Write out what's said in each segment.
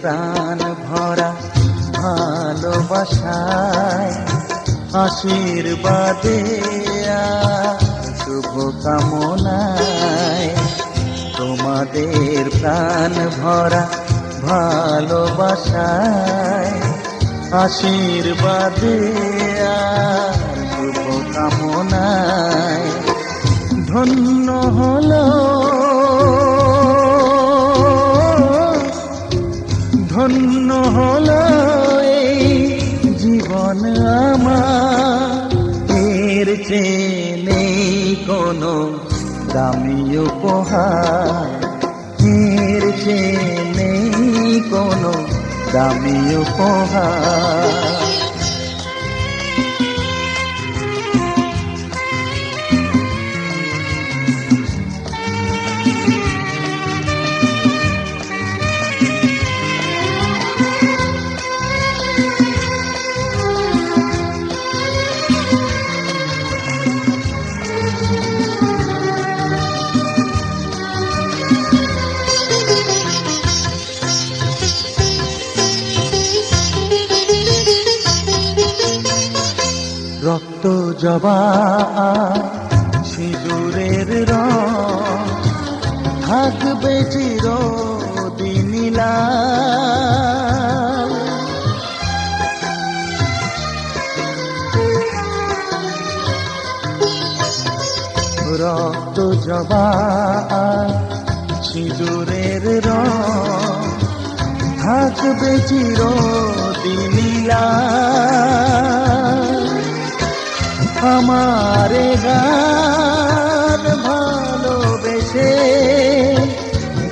প্রাণ ভরা ভালোবাসায় আশীর্বাদে শুভ কামনায় তোমাদের প্রাণ ভরা ভালোবাসায় আশীর্বাদে শুভ কামনায় ধন্য হলো ধন্য হলো এই জীবন আমার, এর চেয়ে নেই কোনো দামি উপহার, এর চেয়ে নেই কোনো দামি উপহার। রক্ত জবা সিঁদুরের রং থাকবে চিরদিন লাল। রক্ত জবা সিঁদুরের রং থাকবে চিরদিন লাল। আমারে গান ভালোবেসে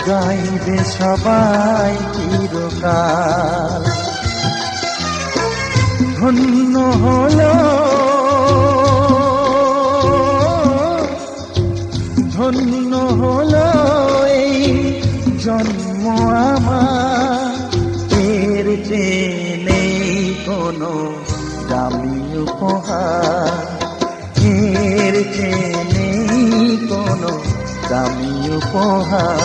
গাইবে সবাই চিরকাল। ধন্য হলো ধন্য হলো এই জন্ম আমার, এর চেয়ে নেই কোনো দামি উপহার, এর চেয়ে নেই কোনো দামি উপহার।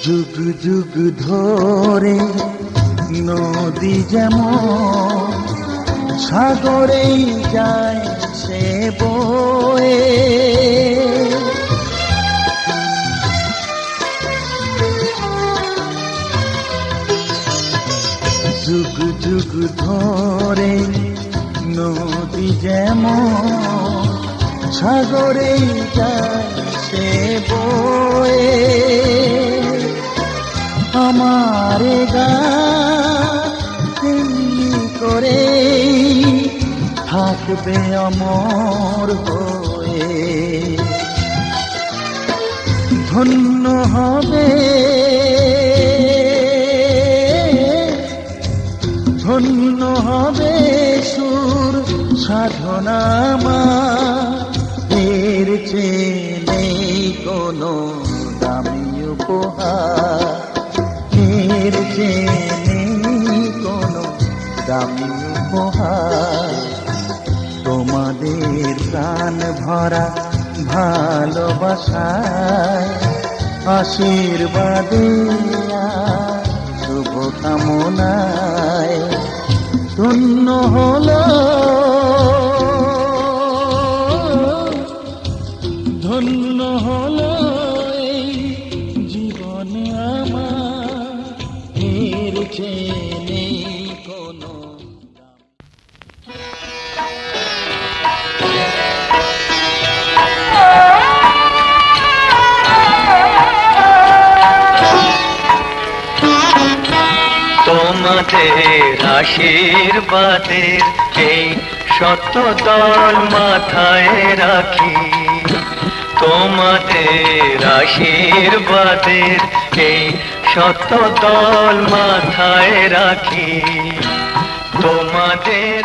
যুগ যুগ ধরে নদী যেমন সাগরেই যায় সে বয়ে, যুগ যুগ ধরে নদী যেমন সাগরেই যায় সে বয়ে, আমারে গান করে থাকবে অমর হয়ে। ধন্য হবে ধন্য হবে সুর সাধনা আমার, এর চেয়ে নেই কোনো দামি উপহার, এর চেয়ে নেই কোনো দামি উপহার। তোমাদের প্রাণ ভরা ভালোবাসায় আশীর্বাদে শুভ কামনায় ধন্য হলো ধন্য হলো এই জীবন আমার, এর চেয়ে নেই কোনো। তোমাদের আশীর্বাদের এই শত দল মাথায় রাখি, তোমাদের আশীর্বাদের এই শত দল মাথায় রাখি, তোমাদের